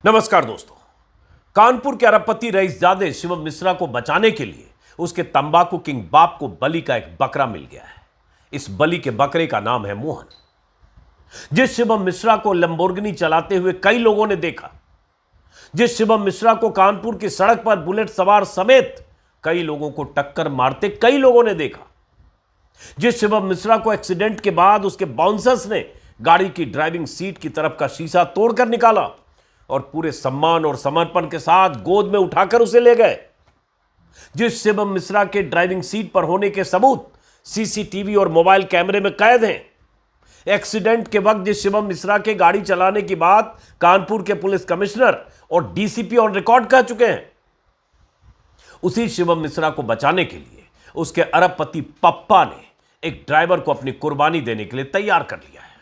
नमस्कार दोस्तों। कानपुर के अरबपति रईसजादे शिवम मिश्रा को बचाने के लिए उसके तंबाकू किंग बाप को बलि का एक बकरा मिल गया है। इस बलि के बकरे का नाम है मोहन। जिस शिवम मिश्रा को लंबोर्गिनी चलाते हुए कई लोगों ने देखा, जिस शिवम मिश्रा को कानपुर की सड़क पर बुलेट सवार समेत कई लोगों को टक्कर मारते कई लोगों ने देखा, जिस शिवम मिश्रा को एक्सीडेंट के बाद उसके बाउंसर्स ने गाड़ी की ड्राइविंग सीट की तरफ का शीशा तोड़कर निकाला और पूरे सम्मान और समर्पण के साथ गोद में उठाकर उसे ले गए, जिस शिवम मिश्रा के ड्राइविंग सीट पर होने के सबूत सीसीटीवी और मोबाइल कैमरे में कैद हैं, एक्सीडेंट के वक्त जिस शिवम मिश्रा के गाड़ी चलाने की बात कानपुर के पुलिस कमिश्नर और डीसीपी ऑन रिकॉर्ड कह चुके हैं, उसी शिवम मिश्रा को बचाने के लिए उसके अरबपति पप्पा ने एक ड्राइवर को अपनी कुर्बानी देने के लिए तैयार कर लिया है।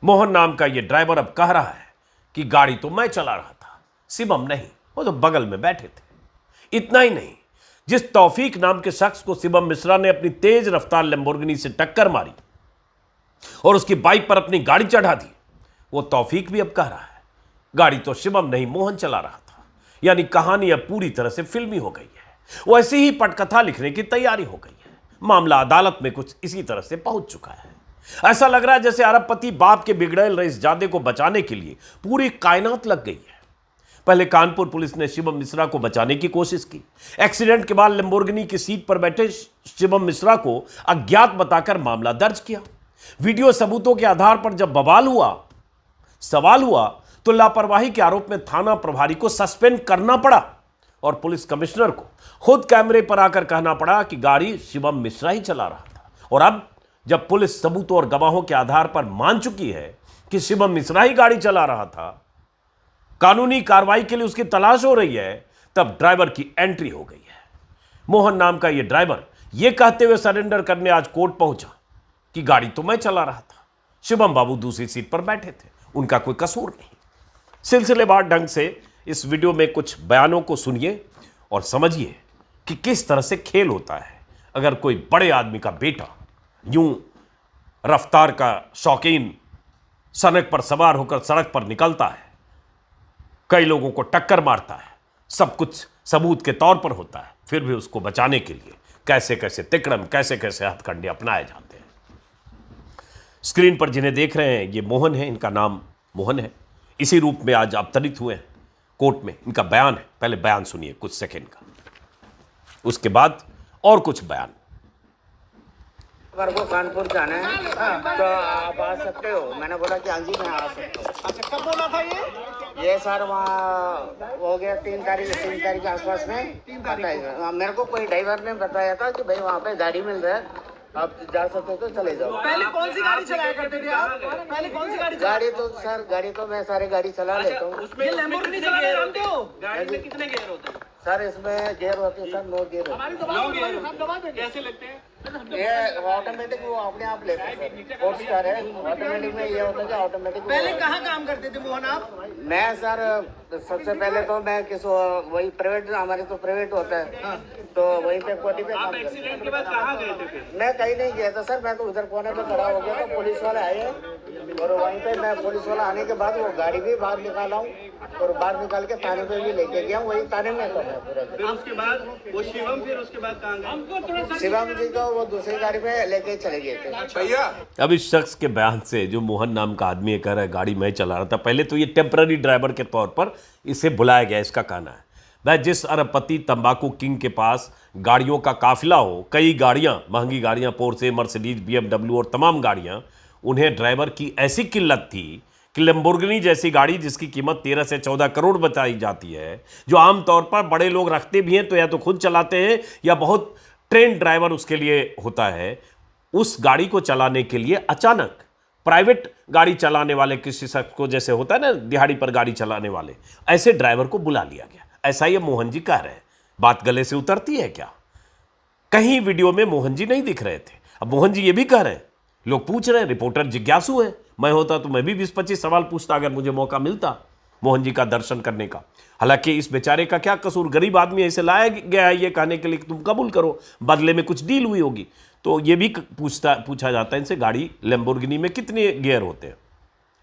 मोहन नाम का यह ड्राइवर अब कह रहा है कि गाड़ी तो मैं चला रहा था, शिवम नहीं, वो तो बगल में बैठे थे। इतना ही नहीं, जिस तौफीक नाम के शख्स को शिवम मिश्रा ने अपनी तेज रफ्तार लैम्बोर्गिनी से टक्कर मारी और उसकी बाइक पर अपनी गाड़ी चढ़ा दी, वो तौफीक भी अब कह रहा है गाड़ी तो शिवम नहीं मोहन चला रहा था। यानी कहानी अब पूरी तरह से फिल्मी हो गई है। वो ऐसी ही पटकथा लिखने की तैयारी हो गई है। मामला अदालत में कुछ इसी तरह से पहुंच चुका है। ऐसा लग रहा है जैसे अरबपति बाप के बिगड़ैल रईसजादे को बचाने के लिए पूरी कायनात लग गई है। पहले कानपुर पुलिस ने शिवम मिश्रा को बचाने की कोशिश की। एक्सीडेंट के बाद लैम्बोर्गिनी की सीट पर बैठे शिवम मिश्रा को अज्ञात बताकर मामला दर्ज किया। वीडियो सबूतों के आधार पर जब सवाल हुआ तो लापरवाही के आरोप में थाना प्रभारी को सस्पेंड करना पड़ा और पुलिस कमिश्नर को खुद कैमरे पर आकर कहना पड़ा कि गाड़ी शिवम मिश्रा ही चला रहा था। और अब जब पुलिस सबूतों और गवाहों के आधार पर मान चुकी है कि शिवम मिश्रा ही गाड़ी चला रहा था, कानूनी कार्रवाई के लिए उसकी तलाश हो रही है, तब ड्राइवर की एंट्री हो गई है। मोहन नाम का यह ड्राइवर यह कहते हुए सरेंडर करने आज कोर्ट पहुंचा कि गाड़ी तो मैं चला रहा था, शिवम बाबू दूसरी सीट पर बैठे थे, उनका कोई कसूर नहीं। सिलसिलेवार ढंग से इस वीडियो में कुछ बयानों को सुनिए और समझिए कि किस तरह से खेल होता है अगर कोई बड़े आदमी का बेटा यूं रफ्तार का शौकीन सनक पर सवार होकर सड़क पर निकलता है, कई लोगों को टक्कर मारता है, सब कुछ सबूत के तौर पर होता है, फिर भी उसको बचाने के लिए कैसे कैसे तिकड़म, कैसे कैसे हथकंडे अपनाए जाते हैं। स्क्रीन पर जिन्हें देख रहे हैं ये मोहन है, इनका नाम मोहन है। इसी रूप में आज अवतरित हुए हैं कोर्ट में। इनका बयान है, पहले बयान सुनिए कुछ सेकंड का, उसके बाद और कुछ बयान। अगर को कानपुर जाना है तो आप आ सकते हो। मैंने बोला कि हाँ जी मैं आ सकता हूँ। अच्छा, कब बोला था ये सर वहाँ हो गया 3 तारीख के आसपास में। 3 तारीख मेरे को कोई ड्राइवर ने बताया था कि भाई वहाँ पे गाड़ी मिल रहा है, आप जा सकते हो तो चले जाओ। पहले कौन सी गाड़ी चलाया करते थे आप? पहले कौन सी गाड़ी गाड़ी तो मैं सारी गाड़ी चला लेता हूँ। ये लैम्बोर्गिनी चलाना जानते हो? गाड़ी में कितने गियर होते हैं सर? इसमें गियर होते हैं सर, 9 गियर होते हैं। कैसे लगते हैं? ये ऑटोमेटिक वो अपने आप लेते हैं सर, 4 स्टार है। ऑटोमेटिक में ये होता है कि ऑटोमेटिक। पहले कहाँ काम करते थे मोहन आप? मैं सर सबसे पहले तो मैं वही प्राइवेट, हमारे तो प्राइवेट होता है तो वहीं पे कोटी पे काम करते हैं। के बाद कहाँ गए थे फिर? मैं कहीं नहीं गया था सर, मैं तो उधर कोने पे खड़ा हो गया तो पुलिस वाले आए और वहीं पे मैं पुलिस वाला आने के बाद वो गाड़ी भी बाहर निकाला हूँ और बाहर निकाल के थाने पे भी लेके गया। वही थाने में तो मैं पूरा। फिर उसके बाद वो शिवम, फिर उसके बाद कहाँ गए? शिवम जी को वो दूसरी गाड़ी में लेके चले गए थे भैया। अब इस शख्स के बयान से जो मोहन नाम का आदमी कह रहा है गाड़ी मैं चला रहा था, पहले तो ये टेम्पररी ड्राइवर के तौर पर इसे बुलाया गया, इसका कहना है। वह जिस अरबपति तंबाकू किंग के पास गाड़ियों का काफिला हो, कई गाड़ियां, महंगी गाड़ियां, पोर्शे, मर्सिडीज, BMW और तमाम गाड़ियां, उन्हें ड्राइवर की ऐसी किल्लत थी कि लैम्बोर्गिनी जैसी गाड़ी जिसकी कीमत 13 से 14 करोड़ बताई जाती है, जो आमतौर पर बड़े लोग रखते भी हैं तो या तो खुद चलाते हैं या बहुत ट्रेन ड्राइवर उसके लिए होता है, उस गाड़ी को चलाने के लिए अचानक प्राइवेट गाड़ी चलाने वाले किसी शख्स को, जैसे होता है ना दिहाड़ी पर गाड़ी चलाने वाले, ऐसे ड्राइवर को बुला लिया गया। ऐसा ये मोहन जी कह रहे हैं। बात गले से उतरती है क्या? कहीं वीडियो में मोहन जी नहीं दिख रहे थे। अब मोहन जी ये भी कह रहे हैं, लोग पूछ रहे हैं, रिपोर्टर जिज्ञासु है, मैं होता तो मैं भी 20-25 सवाल पूछता अगर मुझे मौका मिलता मोहन जी का दर्शन करने का। हालांकि इस बेचारे का क्या कसूर, गरीब आदमी ऐसे लाया गया है ये कहने के लिए कि तुम कबूल करो, बदले में कुछ डील हुई होगी। तो ये भी पूछा जाता है इनसे, गाड़ी लैम्बोर्गिनी में कितने गियर होते हैं?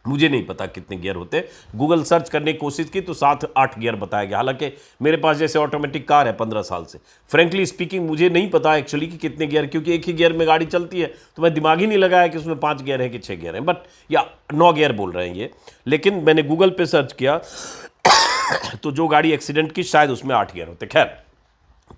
मुझे नहीं पता कितने गियर होते हैं, गूगल सर्च करने की कोशिश की तो 7-8 गियर बताया गया। हालांकि मेरे पास जैसे ऑटोमेटिक कार है 15 साल से, फ्रेंकली स्पीकिंग मुझे नहीं पता एक्चुअली कि कितने गियर, क्योंकि एक ही गियर में गाड़ी चलती है तो मैं दिमाग ही नहीं लगाया कि उसमें 5 गियर हैं कि 6 गियर हैं, बट या 9 गियर बोल रहे हैं ये। लेकिन मैंने गूगल पे सर्च किया तो जो गाड़ी एक्सीडेंट की शायद उसमें 8 गियर होते। खैर,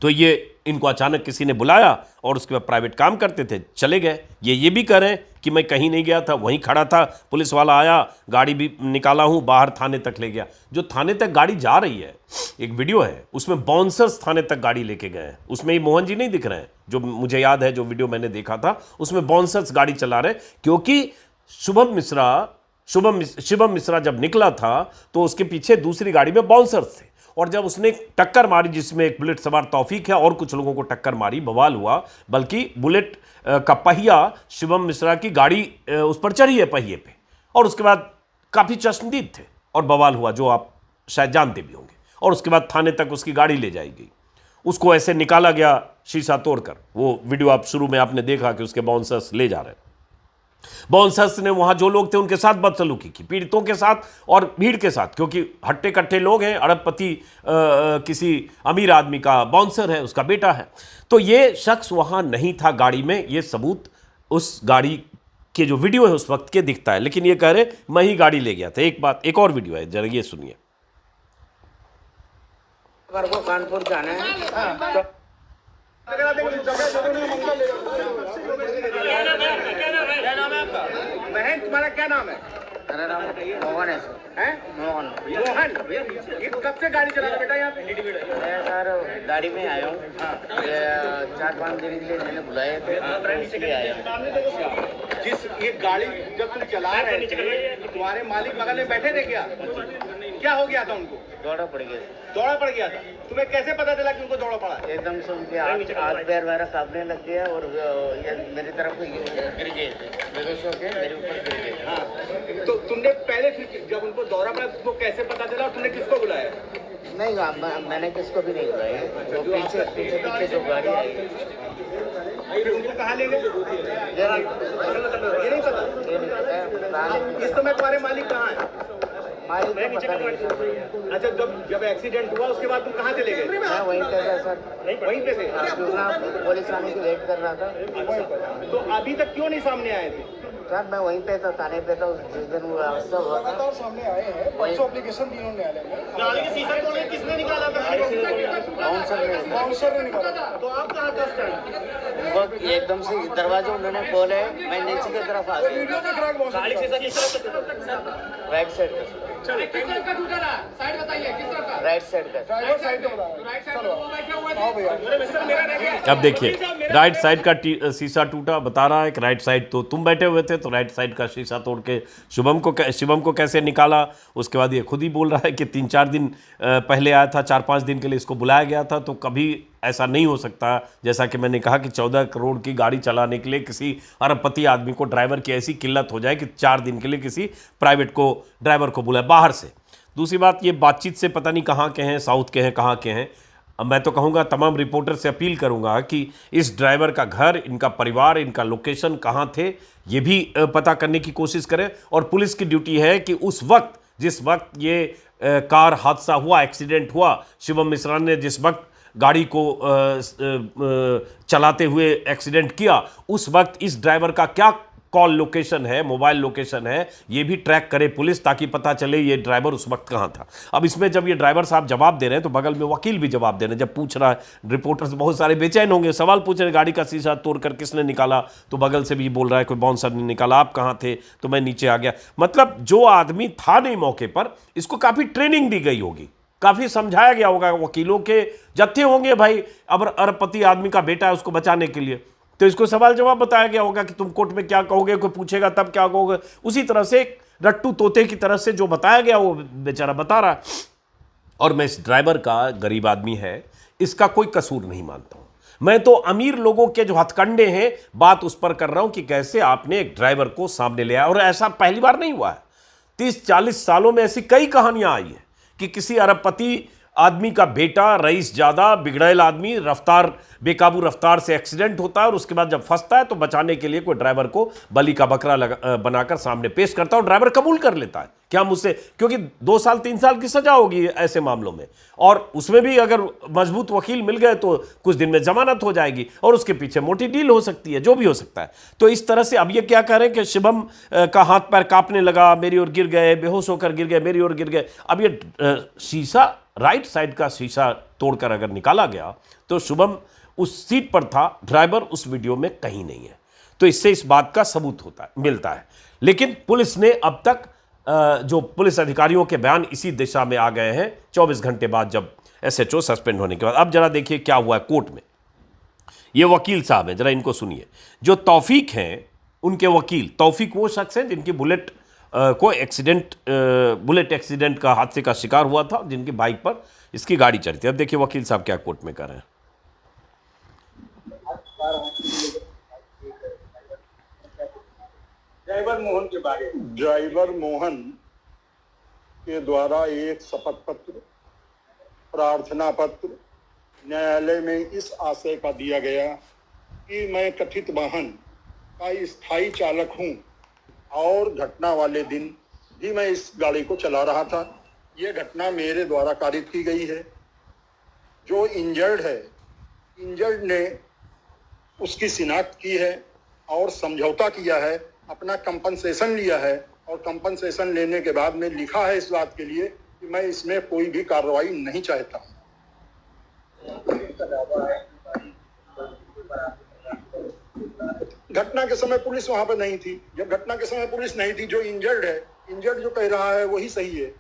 तो ये इनको अचानक किसी ने बुलाया और उसके बाद प्राइवेट काम करते थे, चले गए। ये भी कह रहे हैं कि मैं कहीं नहीं गया था, वहीं खड़ा था, पुलिस वाला आया, गाड़ी भी निकाला हूँ, बाहर थाने तक ले गया। जो थाने तक गाड़ी जा रही है, एक वीडियो है उसमें बाउंसर्स थाने तक गाड़ी लेके गए हैं। उसमें ये मोहन जी नहीं दिख रहे हैं, जो मुझे याद है, जो वीडियो मैंने देखा था उसमें बाउंसर्स गाड़ी चला रहे हैं, क्योंकि शिवम मिश्रा जब निकला था तो उसके पीछे दूसरी गाड़ी में बाउंसर्स थे, और जब उसने टक्कर मारी जिसमें एक बुलेट सवार तौफीक है और कुछ लोगों को टक्कर मारी, बवाल हुआ। बल्कि बुलेट का पहिया शिवम मिश्रा की गाड़ी उस पर चढ़ी है पहिए पे, और उसके बाद काफ़ी चश्मदीद थे और बवाल हुआ, जो आप शायद जानते भी होंगे। और उसके बाद थाने तक उसकी गाड़ी ले जाई गई, उसको ऐसे निकाला गया शीशा तोड़कर। वो वीडियो आप शुरू में आपने देखा कि उसके बाउंसर्स ले जा रहे हैं। बाउंसर्स ने वहां जो लोग थे उनके साथ बदसलूकी की, पीड़ितों के साथ और भीड़ के साथ, क्योंकि हट्टे कट्टे लोग हैं। अरबपति किसी अमीर आदमी का बाउंसर है, उसका बेटा है। तो ये शख्स वहां नहीं था गाड़ी में, ये सबूत उस गाड़ी के जो वीडियो है उस वक्त के दिखता है। लेकिन ये कह रहे मैं ही गाड़ी ले गया था। एक और वीडियो है, जरा ये सुनिए। को कानपुर जाना है। बहन तुम्हारा क्या नाम है? मेरा नाम मोहन है सर। हैं? मोहन। मोहन, ये कब से गाड़ी चला रहा बेटा यहाँ पे? मैं सर गाड़ी में आया हूँ, 4-5 दिन के लिए मैंने बुलाए थे, इसलिए आया हूँ। जिस ये गाड़ी जब तुम चला रहे थे, तुम्हारे मालिक बगल में बैठे थे क्या हो गया था उनको? दौड़ा पड़ गया। दौड़ा पड़ गया था। तुम्हें कैसे पता चला कि उनको दौड़ा पड़ा? एकदम से उनके हाथ पैर वगैरह कांपने लग गया और ये मेरी तरफ गिर गए थे, बेहोश होके मेरे ऊपर गिर गए। हाँ, तो तुमने पहले फिर जब उनको दौरा पड़ा तुमको कैसे पता चला और तुमने किसको बुलाया? नहीं, मैंने किसको भी नहीं बुलाया। जो पीछे जो गाड़ी आई, फिर उनको कहाँ ले गए? ये नहीं पता। इस समय तुम्हारे मालिक कहाँ है? मालिक को पता नहीं सर। अच्छा, जब एक्सीडेंट हुआ उसके बाद तुम कहाँ चले गए? मैं वहीं पे था सर, वहीं पे थे। पुलिस आने की वेट कर रहा था। तो अभी तक क्यों नहीं सामने आए थे? सर मैं वहीं पे था, थाने पे था जिस दिन वो हादसा हुआ था। सामने आए हैं, परसों एप्लीकेशन दी उन्होंने न्यायालय में। गाड़ी के शीशे तोड़े किसने निकाला था? बाउंसर ने निकाला। तो आप कहाँ था उस टाइम? वो एकदम से दरवाजा उन्होंने खोले, मैं नीचे की तरफ आ गया। गाड़ी शीशा किस तरफ? राइट साइड का, किस तरफ का टूटा था? साइड बताइए, किस तरफ का? राइट साइड का। ड्राइवर साइड में बताया। राइट साइड में वो बैठे हुए थे। हाँ भैया। अब देखिए, राइट साइड का शीशा टूटा बता रहा है कि राइट साइड तो तुम बैठे हुए थे, तो राइट साइड का शीशा तोड़ के शिवम को कैसे निकाला। उसके बाद ये खुद ही बोल रहा है कि 3-4 दिन पहले आया था, 4-5 दिन के लिए इसको बुलाया गया था। तो कभी ऐसा नहीं हो सकता, जैसा कि मैंने कहा कि 14 करोड़ की गाड़ी चलाने के लिए किसी अरबपति आदमी को ड्राइवर की ऐसी किल्लत हो जाए कि 4 दिन के लिए किसी प्राइवेट को ड्राइवर को बुलाए बाहर से। दूसरी बात, ये बातचीत से पता नहीं कहाँ के हैं, साउथ के हैं, कहाँ के हैं। अब मैं तो कहूँगा, तमाम रिपोर्टर से अपील करूँगा कि इस ड्राइवर का घर, इनका परिवार, इनका लोकेशन कहाँ थे, ये भी पता करने की कोशिश करें। और पुलिस की ड्यूटी है कि उस वक्त, जिस वक्त ये कार हादसा हुआ, एक्सीडेंट हुआ, शिवम मिश्रा ने जिस वक्त गाड़ी को चलाते हुए एक्सीडेंट किया, उस वक्त इस ड्राइवर का क्या कॉल लोकेशन है, मोबाइल लोकेशन है, ये भी ट्रैक करे पुलिस, ताकि पता चले ये ड्राइवर उस वक्त कहाँ था। अब इसमें जब ये ड्राइवर साहब जवाब दे रहे हैं तो बगल में वकील भी जवाब दे रहे हैं। जब पूछ रहा है, रिपोर्टर्स बहुत सारे बेचैन होंगे, सवाल पूछ रहे हैं, गाड़ी का शीशा तोड़कर किसने निकाला, तो बगल से भी बोल रहा है कोई बाउंसर ने निकाला, आप कहाँ थे, तो मैं नीचे आ गया। मतलब जो आदमी था नहीं मौके पर, इसको काफ़ी ट्रेनिंग दी गई होगी, काफ़ी समझाया गया होगा, वकीलों के जत्थे होंगे भाई। अब अरबपति आदमी का बेटा है, उसको बचाने के लिए तो इसको सवाल जवाब बताया गया होगा कि तुम कोर्ट में क्या कहोगे, कोई पूछेगा तब क्या कहोगे। उसी तरह से रट्टू तोते की तरह से जो बताया गया वो बेचारा बता रहा है। और मैं इस ड्राइवर का, गरीब आदमी है, इसका कोई कसूर नहीं मानता हूं। मैं तो अमीर लोगों के जो हथकंडे हैं, बात उस पर कर रहा हूं कि कैसे आपने एक ड्राइवर को सामने ले आया। और ऐसा पहली बार नहीं हुआ है, 30-40 सालों में ऐसी कई कहानियां आई हैं कि किसी अरबपति आदमी का बेटा रईस ज्यादा बिगड़ैल आदमी रफ्तार बेकाबू रफ्तार से एक्सीडेंट होता है और उसके बाद जब फंसता है तो बचाने के लिए कोई ड्राइवर को बलि का बकरा बनाकर सामने पेश करता है और ड्राइवर कबूल कर लेता है कि हम उससे, क्योंकि 2 साल 3 साल की सजा होगी ऐसे मामलों में, और उसमें भी अगर मजबूत वकील मिल गए तो कुछ दिन में जमानत हो जाएगी और उसके पीछे मोटी डील हो सकती है, जो भी हो सकता है। तो इस तरह से अब ये क्या कह रहे हैं कि शिवम का हाथ पैर कांपने लगा, मेरी ओर गिर गए, बेहोश होकर गिर गए, मेरी ओर गिर गए। अब ये शीशा, राइट साइड का शीशा तोड़कर अगर निकाला गया तो शुभम उस सीट पर था, ड्राइवर उस वीडियो में कहीं नहीं है। तो इससे इस बात का सबूत मिलता है। लेकिन पुलिस ने अब तक जो पुलिस अधिकारियों के बयान इसी दिशा में आ गए हैं 24 घंटे बाद, जब एसएचओ सस्पेंड होने के बाद। अब जरा देखिए क्या हुआ है कोर्ट में। ये वकील साहब हैं, जरा इनको सुनिए। जो तौफीक हैं, उनके वकील तौफीक वो शख्स हैं जिनकी बुलेट एक्सीडेंट का हादसे का शिकार हुआ था, जिनकी बाइक पर इसकी गाड़ी चली थी। अब देखिए वकील साहब क्या कोर्ट में कर रहे हैं। ड्राइवर मोहन के द्वारा एक शपथ पत्र, प्रार्थना पत्र न्यायालय में इस आशय का दिया गया कि मैं कथित वाहन का स्थायी चालक हूं और घटना वाले दिन भी मैं इस गाड़ी को चला रहा था। ये घटना मेरे द्वारा कारित की गई है। जो इंजर्ड है, इंजर्ड ने उसकी शिनाख्त की है और समझौता किया है, अपना कंपनसेशन लिया है और कंपनसेशन लेने के बाद में लिखा है इस बात के लिए कि मैं इसमें कोई भी कार्रवाई नहीं चाहता हूँ। घटना के समय पुलिस वहां पर नहीं थी। जब घटना के समय पुलिस नहीं थी, जो इंजर्ड है, इंजर्ड जो कह रहा है वही सही है।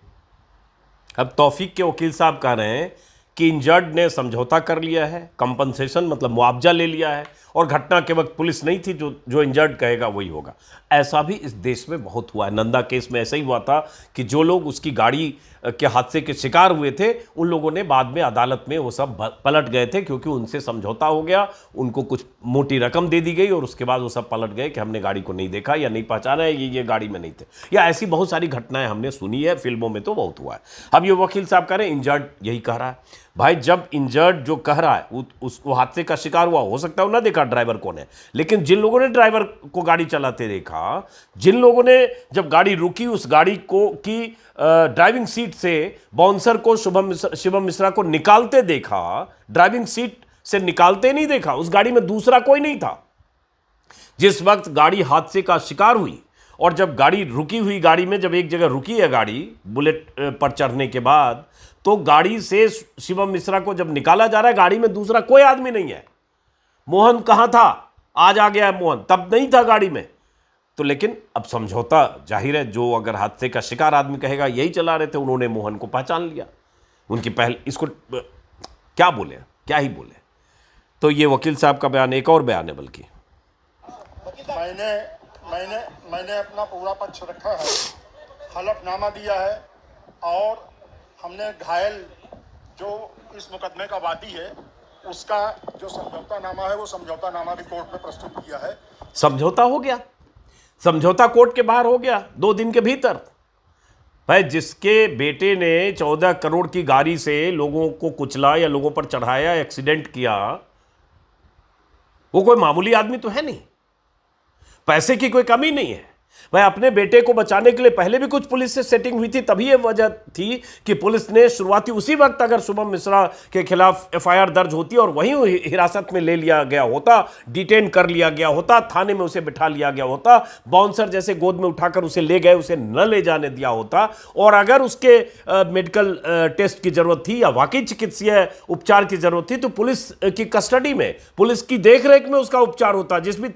अब तौफीक के वकील साहब कह रहे हैं कि इंजर्ड ने समझौता कर लिया है, कंपनसेशन मतलब मुआवजा ले लिया है, और घटना के वक्त पुलिस नहीं थी, जो इंजर्ड कहेगा वही होगा। ऐसा भी इस देश में बहुत हुआ है। नंदा केस में ऐसा ही हुआ था कि जो लोग उसकी गाड़ी के हादसे के शिकार हुए थे, उन लोगों ने बाद में अदालत में वो सब पलट गए थे, क्योंकि उनसे समझौता हो गया, उनको कुछ मोटी रकम दे दी गई और उसके बाद वो सब पलट गए कि हमने गाड़ी को नहीं देखा या नहीं पहचाना है, ये गाड़ी में नहीं थे। या ऐसी बहुत सारी घटनाएं हमने सुनी है, फिल्मों में तो बहुत हुआ है। अब ये वकील साहब कह रहे हैं इंजर्ड यही कह रहा है। भाई जब इंजर्ड जो कह रहा है उसको हादसे का शिकार हुआ, हो सकता है वो ना देखा ड्राइवर कौन है, लेकिन जिन लोगों ने ड्राइवर को गाड़ी चलाते देखा, जिन लोगों ने जब गाड़ी रुकी उस गाड़ी को की ड्राइविंग सीट से बाउंसर को शिवम मिश्रा को निकालते देखा, ड्राइविंग सीट से निकालते नहीं देखा, उस गाड़ी में दूसरा कोई नहीं था। जिस वक्त गाड़ी हादसे का शिकार हुई और जब गाड़ी रुकी हुई गाड़ी में जब एक जगह रुकी है गाड़ी बुलेट पर चढ़ने के बाद, तो गाड़ी से शिवम मिश्रा को जब निकाला जा रहा है, गाड़ी में दूसरा कोई आदमी नहीं है। मोहन कहां था? आज आ गया है मोहन, तब नहीं था गाड़ी में। तो लेकिन अब समझौता जाहिर है, जो अगर हादसे का शिकार आदमी कहेगा यही चला रहे थे, उन्होंने मोहन को पहचान लिया। उनकी पहल, इसको क्या बोले, क्या ही बोले। तो ये वकील साहब का बयान, एक और बयान है बल्कि। मैंने अपना पूरा पक्ष रखा है, हलफनामा दिया है और हमने घायल जो इस मुकदमे का वादी है उसका जो समझौता नामा है वो समझौता नामा भी कोर्ट में प्रस्तुत किया है। समझौता हो गया, समझौता कोर्ट के बाहर हो गया 2 दिन के भीतर। भाई जिसके बेटे ने 14 करोड़ की गाड़ी से लोगों को कुचला या लोगों पर चढ़ाया, एक्सीडेंट किया, वो कोई मामूली आदमी तो है नहीं, पैसे की कोई कमी नहीं है। भाई अपने बेटे को बचाने के लिए पहले भी कुछ पुलिस से सेटिंग हुई थी, तभी ये वजह थी कि पुलिस ने शुरुआती उसी वक्त अगर शुभम मिश्रा के खिलाफ एफआईआर दर्ज होती और वहीं हिरासत में ले लिया गया होता, डिटेन कर लिया गया होता, थाने में उसे बिठा लिया गया होता, बाउंसर जैसे गोद में उठाकर उसे ले गए, उसे न ले जाने दिया होता, और अगर उसके मेडिकल टेस्ट की जरूरत थी या वाकई चिकित्सीय उपचार की जरूरत थी तो पुलिस की कस्टडी में, पुलिस की देखरेख में उसका उपचार होता, जिस भी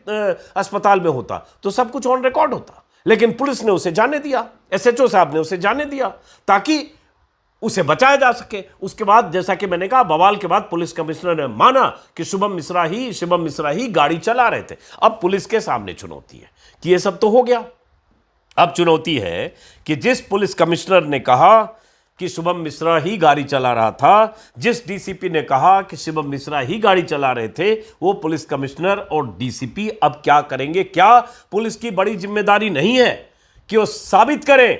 अस्पताल में होता, तो सब कुछ ऑन रिकॉर्ड होता। लेकिन पुलिस ने उसे जाने दिया, एसएचओ साहब ने उसे जाने दिया ताकि उसे बचाया जा सके। उसके बाद जैसा कि मैंने कहा, बवाल के बाद पुलिस कमिश्नर ने माना कि शिवम मिश्रा ही गाड़ी चला रहे थे। अब पुलिस के सामने चुनौती है कि यह सब तो हो गया, अब चुनौती है कि जिस पुलिस कमिश्नर ने कहा कि शुभम मिश्रा ही गाड़ी चला रहा था, जिस डीसीपी ने कहा कि शुभम मिश्रा ही गाड़ी चला रहे थे, वो पुलिस कमिश्नर और डीसीपी अब क्या करेंगे? क्या पुलिस की बड़ी जिम्मेदारी नहीं है कि वो साबित करें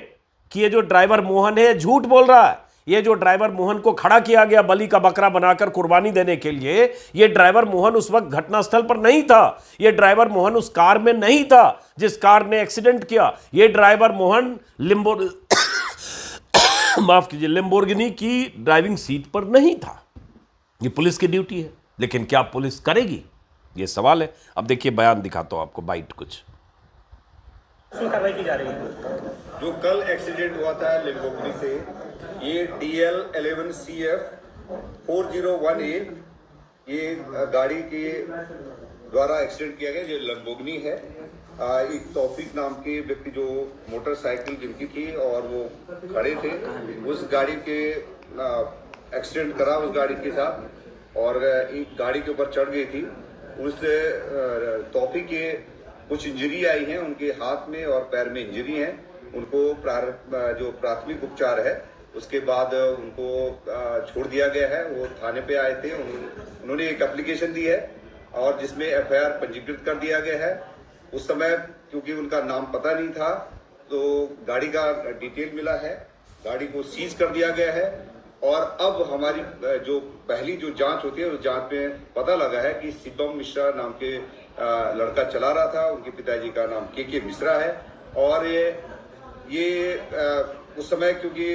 कि ये जो ड्राइवर मोहन है झूठ बोल रहा है, ये जो ड्राइवर मोहन को खड़ा किया गया बलि का बकरा बनाकर कुर्बानी देने के लिए, ये ड्राइवर मोहन उस वक्त घटनास्थल पर नहीं था। ये ड्राइवर मोहन उस कार में नहीं था जिस कार ने एक्सीडेंट किया। ये ड्राइवर मोहन माफ कीजिए, लैम्बोर्गिनी की ड्राइविंग सीट पर नहीं था। ये पुलिस की ड्यूटी है, लेकिन क्या पुलिस करेगी, ये सवाल है। अब देखिए बयान दिखाता हूं आपको, बाइट कुछ। कार्रवाई की जा रही है। जो कल एक्सीडेंट हुआ था लैम्बोर्गिनी से, ये DL 11CF 4018 ये गाड़ी के द्वारा एक्सीडेंट किया गया। जो लैम्बोर्गिनी है, एक तौफीक नाम के व्यक्ति जो मोटरसाइकिल जिनकी थी और वो खड़े थे, उस गाड़ी के एक्सीडेंट करा उस गाड़ी के साथ, और एक गाड़ी के ऊपर चढ़ गई थी। उस तौफीक के कुछ इंजरी आई हैं, उनके हाथ में और पैर में इंजरी है। उनको जो प्राथमिक उपचार है उसके बाद उनको छोड़ दिया गया है। वो थाने पे आए थे, उन्होंने एक एप्लीकेशन दी है और जिसमें FIR पंजीकृत कर दिया गया है। उस समय क्योंकि उनका नाम पता नहीं था तो गाड़ी का डिटेल मिला है, गाड़ी को सीज कर दिया गया है। और अब हमारी जो पहली जो जांच होती है उस जांच में पता लगा है कि शिवम मिश्रा नाम के लड़का चला रहा था। उनके पिताजी का नाम KK मिश्रा है। और ये उस समय क्योंकि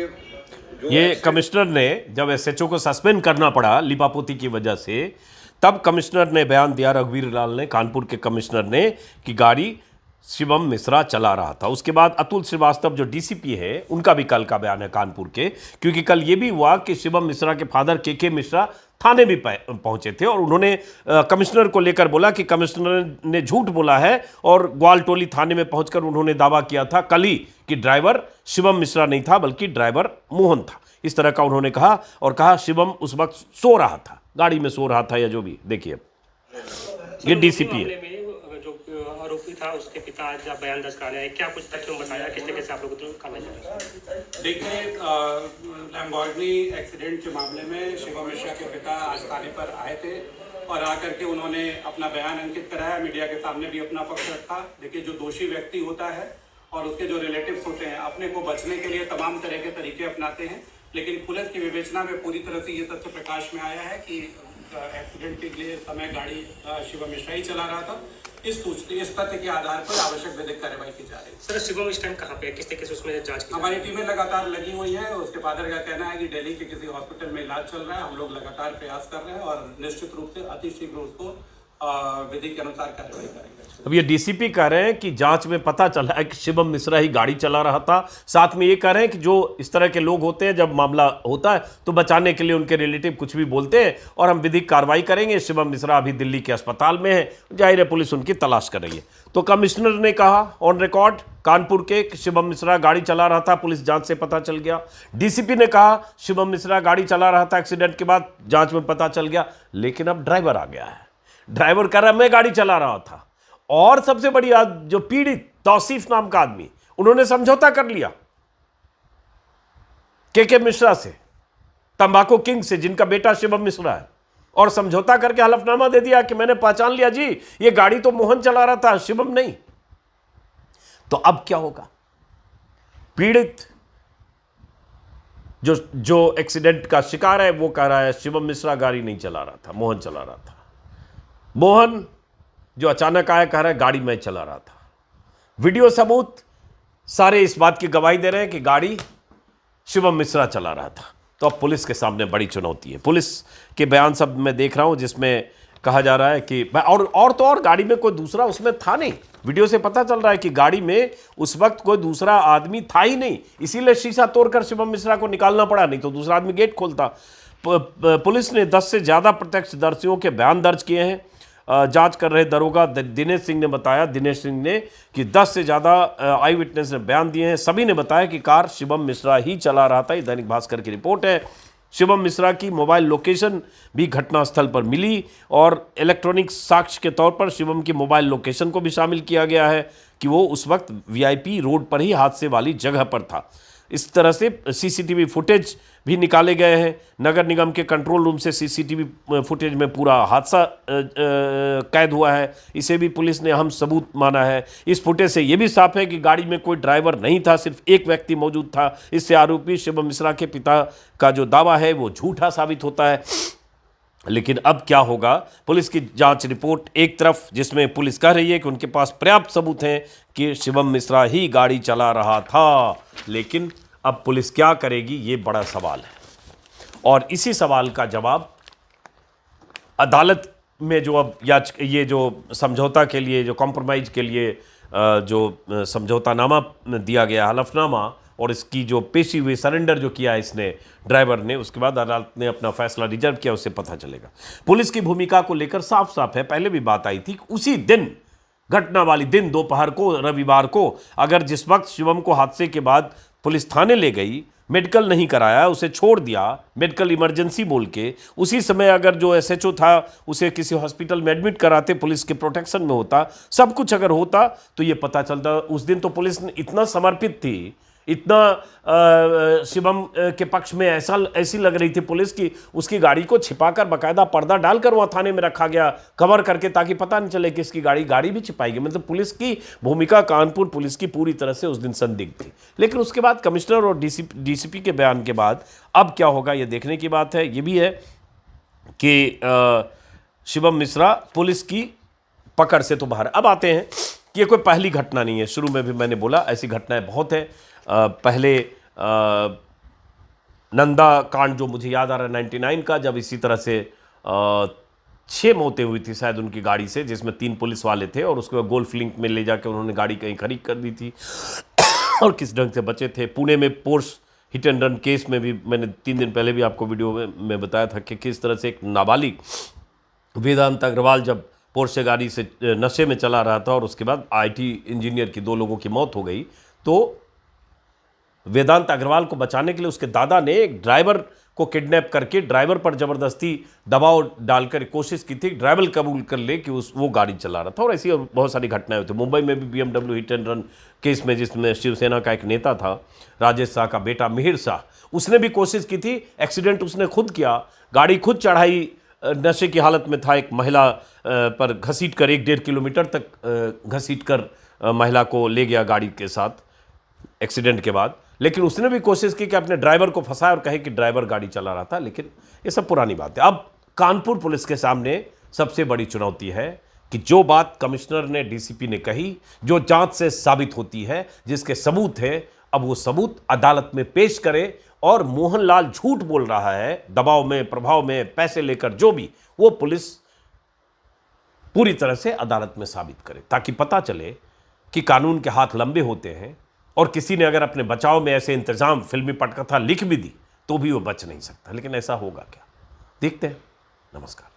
ये कमिश्नर ने जब SHO को सस्पेंड करना पड़ा लिपापोती की वजह से, तब कमिश्नर ने बयान दिया, रघुवीर लाल ने, कानपुर के कमिश्नर ने, कि गाड़ी शिवम मिश्रा चला रहा था। उसके बाद अतुल श्रीवास्तव जो DCP है, उनका भी कल का बयान है कानपुर के, क्योंकि कल ये भी हुआ कि शिवम मिश्रा के फादर KK मिश्रा थाने भी पहुंचे थे और उन्होंने कमिश्नर को लेकर बोला कि कमिश्नर ने झूठ बोला है, और ग्वालटोली थाने में पहुंचकर उन्होंने दावा किया था कल ही कि ड्राइवर शिवम मिश्रा नहीं था बल्कि ड्राइवर मोहन था। इस तरह का उन्होंने कहा, और कहा शिवम उस वक्त सो रहा था, गाड़ी में सो रहा था या जो भी। देखिए ये DCP है। जो आरोपी था उसके पिता आज बयान दर्ज कराने आए, क्या कुछ तथ्यों बताया, किस तरीके से आप लोग को करना चाहिए? देखिए, लैम्बोर्गिनी एक्सीडेंट के मामले में शिवम मिश्रा के पिता आज थाने पर आए थे और आकर के उन्होंने अपना बयान अंकित कराया, मीडिया के सामने भी अपना पक्ष रखा। देखिए, जो दोषी व्यक्ति होता है और उसके जो रिलेटिव्स होते हैं, अपने को बचने के लिए तमाम तरह के तरीके अपनाते हैं, लेकिन पुलिस की विवेचना में पूरी तरह से ये तथ्य प्रकाश में आया है कि एक्सीडेंट के लिए समय गाड़ी शिवम मिश्रा ही चला रहा था। इस तथ्य के आधार पर आवश्यक विधिक कार्रवाई की जा रही है। सर, शिवम इस टाइम कहाँ पे है, किस तरीके से उसमें जांच की? हमारी टीमें लगातार लगी हुई है। उसके फादर का कहना है कि दिल्ली के किसी हॉस्पिटल में इलाज चल रहा है। हम लोग लगातार प्रयास कर रहे हैं और निश्चित रूप से अतिशीघ्र उसको विधि के अनुसार कार्रवाई करेंगे। अब ये DCP कह रहे हैं कि जांच में पता चला है कि शिवम मिश्रा ही गाड़ी चला रहा था। साथ में ये कह रहे हैं कि जो इस तरह के लोग होते हैं, जब मामला होता है तो बचाने के लिए उनके रिलेटिव कुछ भी बोलते हैं और हम विधिक कार्रवाई करेंगे। शिवम मिश्रा अभी दिल्ली के अस्पताल में है, जाहिर है पुलिस उनकी तलाश कर रही है। तो कमिश्नर ने कहा ऑन रिकॉर्ड कानपुर के कि शिवम मिश्रा गाड़ी चला रहा था, पुलिस जांच से पता चल गया। DCP ने कहा शिवम मिश्रा गाड़ी चला रहा था, एक्सीडेंट के बाद जांच में पता चल गया। लेकिन अब ड्राइवर आ गया है, ड्राइवर कह रहा मैं गाड़ी चला रहा था। और सबसे बड़ी बात, जो पीड़ित तौसीफ नाम का आदमी, उन्होंने समझौता कर लिया KK मिश्रा से, तंबाकू किंग से, जिनका बेटा शिवम मिश्रा है, और समझौता करके हलफनामा दे दिया कि मैंने पहचान लिया जी, ये गाड़ी तो मोहन चला रहा था, शिवम नहीं। तो अब क्या होगा? पीड़ित जो एक्सीडेंट का शिकार है वो कह रहा है शिवम मिश्रा गाड़ी नहीं चला रहा था, मोहन चला रहा था। मोहन जो अचानक आया कह रहा है गाड़ी मैं चला रहा था। वीडियो सबूत सारे इस बात की गवाही दे रहे हैं कि गाड़ी शिवम मिश्रा चला रहा था। तो अब पुलिस के सामने बड़ी चुनौती है। पुलिस के बयान सब मैं देख रहा हूं जिसमें कहा जा रहा है कि और गाड़ी में कोई दूसरा उसमें था नहीं। वीडियो से पता चल रहा है कि गाड़ी में उस वक्त कोई दूसरा आदमी था ही नहीं, इसीलिए शीशा तोड़कर शिवम मिश्रा को निकालना पड़ा, नहीं तो दूसरा आदमी गेट खोलता। पुलिस ने 10 से ज़्यादा प्रत्यक्षदर्शियों के बयान दर्ज किए हैं। जांच कर रहे दरोगा दिनेश सिंह ने बताया, दिनेश सिंह ने, कि 10 से ज़्यादा आई विटनेस ने बयान दिए हैं। सभी ने बताया कि कार शिवम मिश्रा ही चला रहा था। ये दैनिक भास्कर की रिपोर्ट है। शिवम मिश्रा की मोबाइल लोकेशन भी घटनास्थल पर मिली और इलेक्ट्रॉनिक साक्ष्य के तौर पर शिवम की मोबाइल लोकेशन को भी शामिल किया गया है कि वो उस वक्त VIP रोड पर ही हादसे वाली जगह पर था। इस तरह से सीसीटीवी फुटेज भी निकाले गए हैं। नगर निगम के कंट्रोल रूम से सीसीटीवी फुटेज में पूरा हादसा कैद हुआ है, इसे भी पुलिस ने अहम सबूत माना है। इस फुटेज से ये भी साफ है कि गाड़ी में कोई ड्राइवर नहीं था, सिर्फ एक व्यक्ति मौजूद था। इससे आरोपी शिवम मिश्रा के पिता का जो दावा है वो झूठा साबित होता है। लेकिन अब क्या होगा? पुलिस की जांच रिपोर्ट एक तरफ, जिसमें पुलिस कह रही है कि उनके पास पर्याप्त सबूत हैं कि शिवम मिश्रा ही गाड़ी चला रहा था, लेकिन अब पुलिस क्या करेगी ये बड़ा सवाल है। और इसी सवाल का जवाब अदालत में जो अब ये जो समझौता के लिए, जो कॉम्प्रोमाइज के लिए जो समझौतानामा दिया गया, हलफनामा, और इसकी जो पेशी हुई, सरेंडर जो किया इसने ड्राइवर ने, उसके बाद अदालत ने अपना फैसला रिजर्व किया, उससे पता चलेगा। पुलिस की भूमिका को लेकर साफ साफ है, पहले भी बात आई थी, उसी दिन, घटना वाली दिन दोपहर को, रविवार को, अगर जिस वक्त शिवम को हादसे के बाद पुलिस थाने ले गई, मेडिकल नहीं कराया, उसे छोड़ दिया मेडिकल इमरजेंसी बोल के, उसी समय अगर जो एसएचओ था उसे किसी हॉस्पिटल में एडमिट कराते, पुलिस के प्रोटेक्शन में होता, सब कुछ अगर होता, तो ये पता चलता। उस दिन तो पुलिस इतना समर्पित थी, इतना शिवम के पक्ष में ऐसी लग रही थी पुलिस की, उसकी गाड़ी को छिपाकर बाकायदा पर्दा डालकर वहाँ थाने में रखा गया, कवर करके, ताकि पता नहीं चले कि इसकी गाड़ी भी छिपाई गई। मतलब पुलिस की भूमिका, कानपुर पुलिस की पूरी तरह से उस दिन संदिग्ध थी। लेकिन उसके बाद कमिश्नर और डीसीपी के बयान के बाद अब क्या होगा ये देखने की बात है। ये भी है कि शिवम मिश्रा पुलिस की पकड़ से तो बाहर। अब आते हैं कि ये कोई पहली घटना नहीं है, शुरू में भी मैंने बोला ऐसी घटनाएं बहुत है। पहले नंदा कांड जो मुझे याद आ रहा है 99 का, जब इसी तरह से 6 मौतें हुई थी शायद उनकी गाड़ी से, जिसमें 3 पुलिस वाले थे, और उसके बाद गोल्फ लिंक में ले जाकर उन्होंने गाड़ी कहीं खरीद कर दी थी और किस ढंग से बचे थे। पुणे में Porsche hit and run case में भी मैंने 3 दिन पहले भी आपको वीडियो में बताया था कि किस तरह से एक नाबालिग वेदांत अग्रवाल जब पोर्शे गाड़ी से नशे में चला रहा था और उसके बाद आईटी इंजीनियर की 2 लोगों की मौत हो गई, तो वेदांत अग्रवाल को बचाने के लिए उसके दादा ने एक ड्राइवर को किडनैप करके ड्राइवर पर जबरदस्ती दबाव डालकर कोशिश की थी, ड्राइवर कबूल कर ले कि वो गाड़ी चला रहा था। और ऐसी बहुत सारी घटनाएं होती। मुंबई में भी BMW hit and run case में, जिसमें शिवसेना का एक नेता था, राजेश शाह का बेटा मिहिर शाह, उसने भी कोशिश की थी। एक्सीडेंट उसने खुद किया, गाड़ी खुद चढ़ाई, नशे की हालत में था, एक महिला पर घसीट कर 1-1.5 किलोमीटर तक घसीट कर महिला को ले गया गाड़ी के साथ एक्सीडेंट के बाद। लेकिन उसने भी कोशिश की कि अपने ड्राइवर को फंसाए और कहे कि ड्राइवर गाड़ी चला रहा था, लेकिन ये सब पुरानी बात है। अब कानपुर पुलिस के सामने सबसे बड़ी चुनौती है कि जो बात कमिश्नर ने, डीसीपी ने कही, जो जांच से साबित होती है, जिसके सबूत है, अब वो सबूत अदालत में पेश करे। और मोहनलाल झूठ बोल रहा है, दबाव में, प्रभाव में, पैसे लेकर, जो भी, वो पुलिस पूरी तरह से अदालत में साबित करे, ताकि पता चले कि कानून के हाथ लंबे होते हैं, और किसी ने अगर अपने बचाव में ऐसे इंतजाम, फिल्मी पटकथा लिख भी दी तो भी वो बच नहीं सकता। लेकिन ऐसा होगा क्या, देखते हैं। नमस्कार।